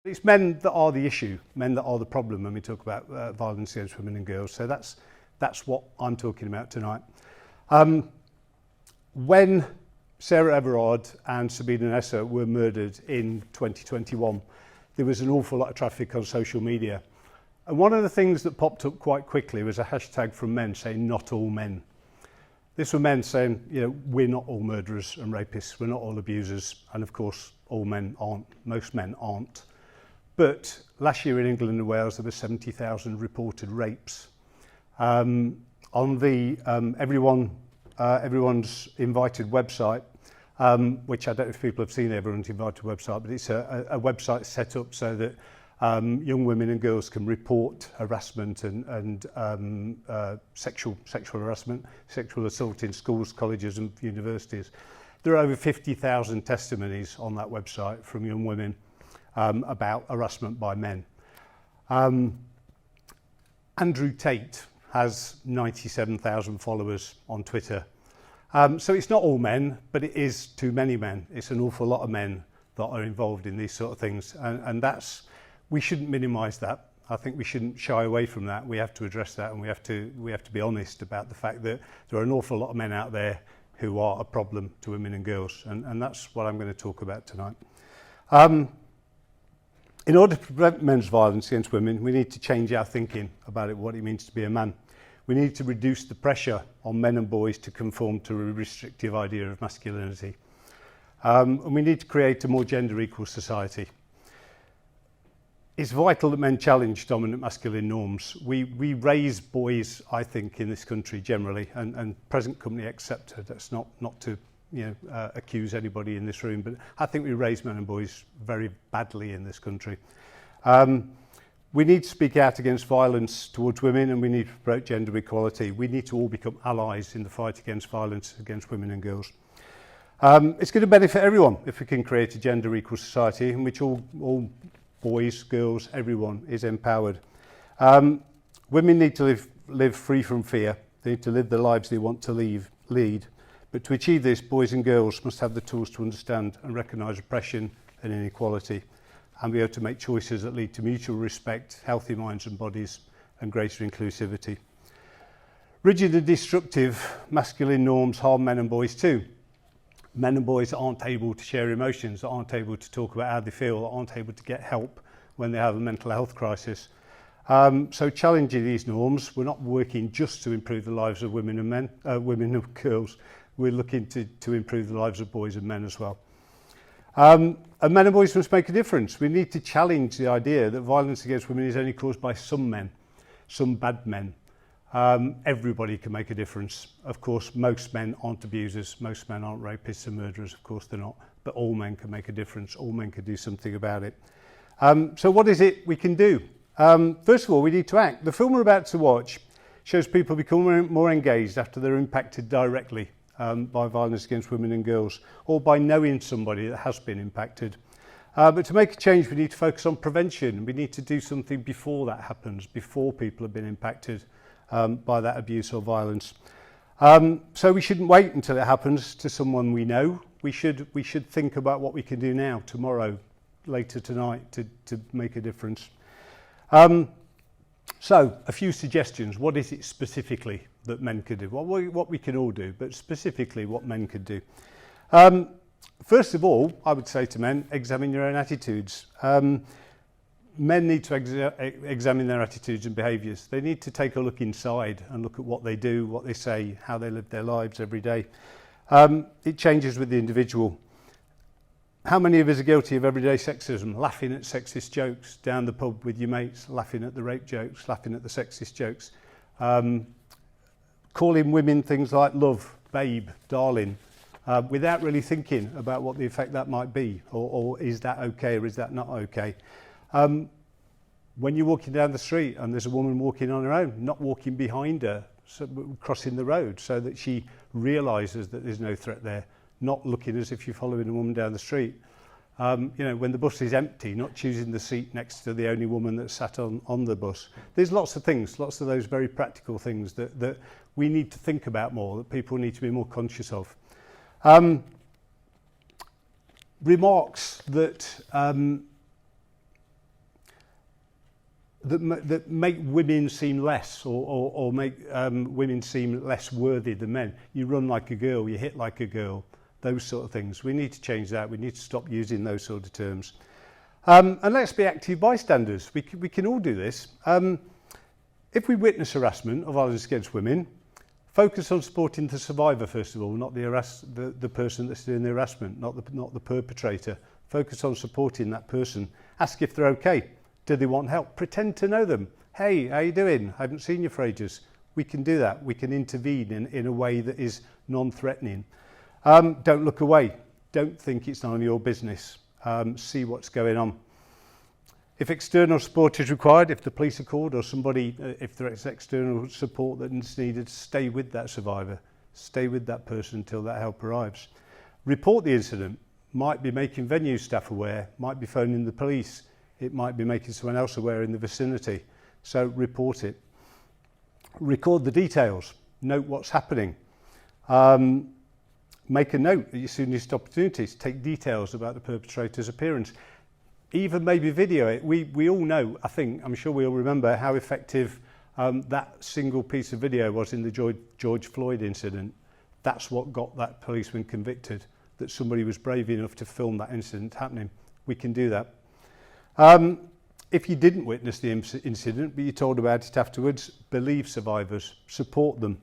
It's men that are the issue, men that are the problem when we talk about violence against women and girls. So that's what I'm talking about tonight. When Sarah Everard and Sabina Nessa were murdered in 2021, there was an awful lot of traffic on social media. And one of the things that popped up quite quickly was a hashtag from men saying, "Not all men." This were men saying, you know, we're not all murderers and rapists, we're not all abusers, and of course all men aren't, most men aren't. But last year in England and Wales there were 70,000 reported rapes. On the Everyone's Invited website, which I don't know if people have seen Everyone's Invited website, but it's a website set up so that young women and girls can report harassment and sexual harassment, sexual assault in schools, colleges and universities. There are over 50,000 testimonies on that website from young women about harassment by men. Andrew Tate has 97,000 followers on Twitter. So it's not all men, but it is too many men. It's an awful lot of men that are involved in these sort of things. And we shouldn't minimise that. I think we shouldn't shy away from that. We have to address that, and we have to be honest about the fact that there are an awful lot of men out there who are a problem to women and girls. And that's what I'm going to talk about tonight. In order to prevent men's violence against women, we need to change our thinking about what it means to be a man. We need to reduce the pressure on men and boys to conform to a restrictive idea of masculinity. And we need to create a more gender equal society. It's vital that men challenge dominant masculine norms. We raise boys, I think, in this country generally, and present company accepted. That's not to accuse anybody in this room, but I think we raise men and boys very badly in this country. We need to speak out against violence towards women, and we need to promote gender equality. We need to all become allies in the fight against violence against women and girls. It's going to benefit everyone if we can create a gender equal society in which all boys, girls, everyone is empowered. Women need to live free from fear. They need to live the lives they want to lead. But to achieve this, boys and girls must have the tools to understand and recognise oppression and inequality, and be able to make choices that lead to mutual respect, healthy minds and bodies, and greater inclusivity. Rigid and destructive masculine norms harm men and boys too. Men and boys aren't able to share emotions, aren't able to talk about how they feel, aren't able to get help when they have a mental health crisis. So challenging these norms, we're not working just to improve the lives of women and girls. We're looking to improve the lives of boys and men as well. And men and boys must make a difference. We need to challenge the idea that violence against women is only caused by some men, some bad men. Everybody can make a difference. Of course, most men aren't abusers, most men aren't rapists and murderers, of course they're not, but all men can make a difference, all men can do something about it. So what is it we can do? First of all, we need to act. The film we're about to watch shows people become more engaged after they're impacted directly by violence against women and girls, or by knowing somebody that has been impacted. But to make a change, we need to focus on prevention. We need to do something before that happens, before people have been impacted by that abuse or violence. So we shouldn't wait until it happens to someone we know. We should think about what we can do now, tomorrow, later tonight, to make a difference. So a few suggestions. What is it specifically that men could do? What we can all do, but specifically what men could do. First of all, I would say to men, examine your own attitudes. Men need to examine their attitudes and behaviours. They need to take a look inside and look at what they do, what they say, how they live their lives every day. It changes with the individual. How many of us are guilty of everyday sexism, laughing at sexist jokes, down the pub with your mates, laughing at the rape jokes, laughing at the sexist jokes, calling women things like love, babe, darling, without really thinking about what the effect that might be, or is that okay or is that not okay? When you're walking down the street and there's a woman walking on her own, not walking behind her, so crossing the road so that she realises that there's no threat there, not looking as if you're following a woman down the street. When the bus is empty, not choosing the seat next to the only woman that's sat on the bus. There's lots of things, lots of those very practical things that we need to think about more, that people need to be more conscious of. Remarks that that make women seem less or make women seem less worthy than men. You run like a girl, you hit like a girl, those sort of things. We need to change that. We need to stop using those sort of terms. And let's be active bystanders. We can all do this. If we witness harassment or violence against women, focus on supporting the survivor first of all, not the person that's doing the harassment, not the perpetrator. Focus on supporting that person. Ask if they're okay. Do they want help? Pretend to know them. Hey, how you doing? I haven't seen you for ages. We can do that. We can intervene in a way that is non-threatening. Don't look away. Don't think it's none of your business. See what's going on. If external support is required, if the police are called or somebody, if there is external support that's needed, stay with that survivor. Stay with that person until that help arrives. Report the incident. Might be making venue staff aware, might be phoning the police, it might be making someone else aware in the vicinity. So report it. Record the details. Note what's happening. Make a note at your soonest opportunities. Take details about the perpetrator's appearance. Even maybe video it. We all know, I'm sure we all remember how effective that single piece of video was in the George Floyd incident. That's what got that policeman convicted, that somebody was brave enough to film that incident happening. We can do that. If you didn't witness the incident, but you're told about it afterwards, believe survivors, support them.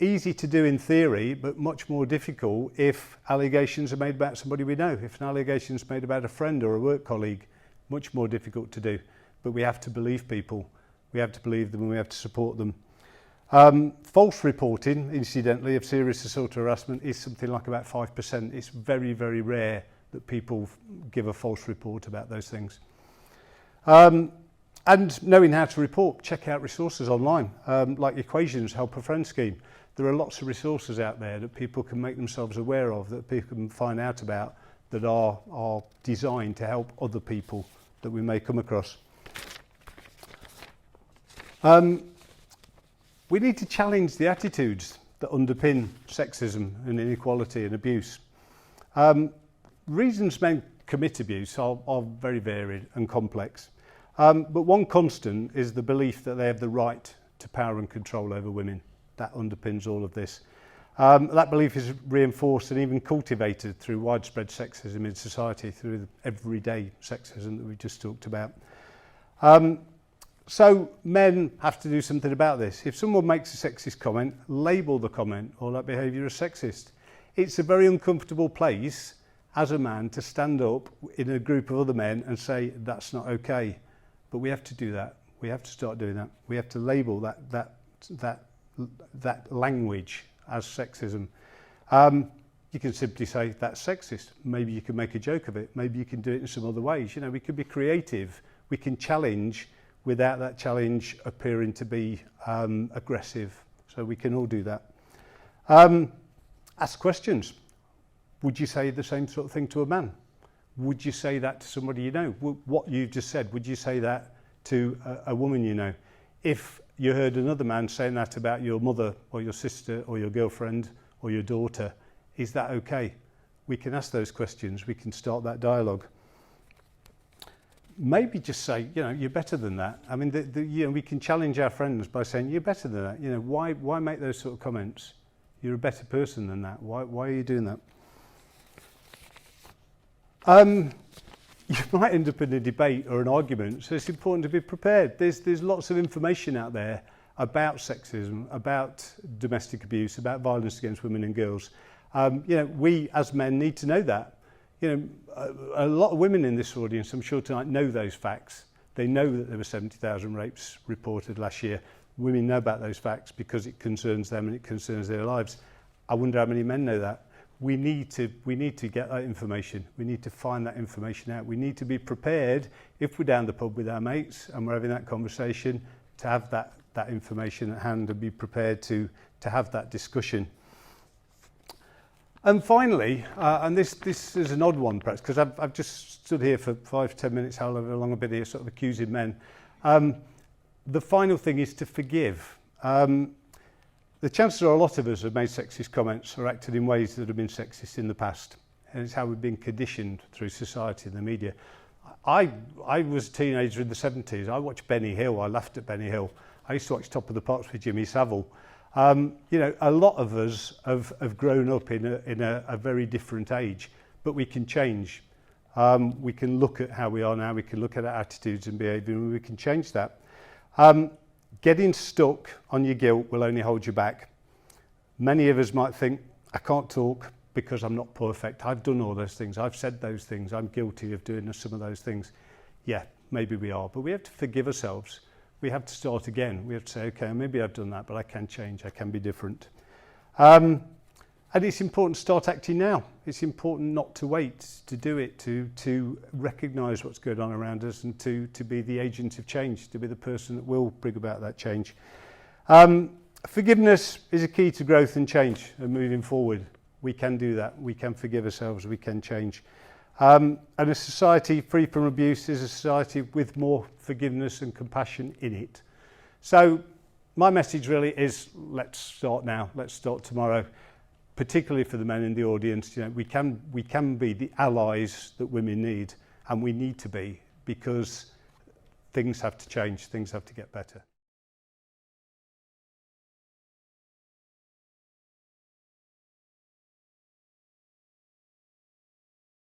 Easy to do in theory, but much more difficult if allegations are made about somebody we know. If an allegation is made about a friend or a work colleague, much more difficult to do. But we have to believe people. We have to believe them and we have to support them. False reporting, incidentally, of serious assault or harassment is something like about 5%. It's very, very rare that people give a false report about those things. And knowing how to report, check out resources online, like Equations Help a Friend scheme. There are lots of resources out there that people can make themselves aware of, that people can find out about, that are designed to help other people that we may come across. We need to challenge the attitudes that underpin sexism and inequality and abuse. Reasons men commit abuse are very varied and complex. But one constant is the belief that they have the right to power and control over women. That underpins all of this. That belief is reinforced and even cultivated through widespread sexism in society, through the everyday sexism that we just talked about. So men have to do something about this. If someone makes a sexist comment, label the comment or that behaviour as sexist. It's a very uncomfortable place as a man to stand up in a group of other men and say that's not okay. But we have to do that. We have to start doing that. We have to label that language as sexism. You can simply say that's sexist. Maybe you can make a joke of it. Maybe you can do it in some other ways. You know, we can be creative. We can challenge without that challenge appearing to be aggressive. So we can all do that. Ask questions. Would you say the same sort of thing to a man? Would you say that to somebody you know? What you've just said, would you say that to a woman you know? If you heard another man saying that about your mother or your sister or your girlfriend or your daughter, is that okay? We can ask those questions. We can start that dialogue. Maybe just say, you know, you're better than that. I mean, you know, we can challenge our friends by saying, you're better than that. You know, why make those sort of comments? You're a better person than that. Why are you doing that? You might end up in a debate or an argument, so it's important to be prepared. There's lots of information out there about sexism, about domestic abuse, about violence against women and girls. You know, we as men need to know that. You know, a lot of women in this audience, I'm sure tonight, know those facts. They know that there were 70,000 rapes reported last year. Women know about those facts because it concerns them and it concerns their lives. I wonder how many men know that. We need to get that information. We need to find that information out. We need to be prepared if we're down the pub with our mates and we're having that conversation to have that information at hand and be prepared to have that discussion. And finally, and this is an odd one perhaps, because I've just stood here for 5 to 10 minutes, however long I've been here, sort of accusing men. The final thing is to forgive. The chances are a lot of us have made sexist comments or acted in ways that have been sexist in the past. And it's how we've been conditioned through society and the media. I was a teenager in the 70s. I watched Benny Hill. I laughed at Benny Hill. I used to watch Top of the Pops with Jimmy Savile. You know, a lot of us have grown up in a very different age, but we can change. We can look at how we are now. We can look at our attitudes and behaviour, and we can change that. Getting stuck on your guilt will only hold you back. Many of us might think, I can't talk because I'm not perfect. I've done all those things. I've said those things. I'm guilty of doing some of those things. Yeah, maybe we are, but we have to forgive ourselves. We have to start again. We have to say, okay, maybe I've done that, but I can change. I can be different. And it's important to start acting now. It's important not to wait to do it, to recognise what's going on around us and to be the agent of change, to be the person that will bring about that change. Forgiveness is a key to growth and change and moving forward. We can do that. We can forgive ourselves. We can change. And a society free from abuse is a society with more forgiveness and compassion in it. So my message really is, let's start now. Let's start tomorrow. Particularly for the men in the audience, you know, we can be the allies that women need, and we need to be, because things have to change. Things have to get better.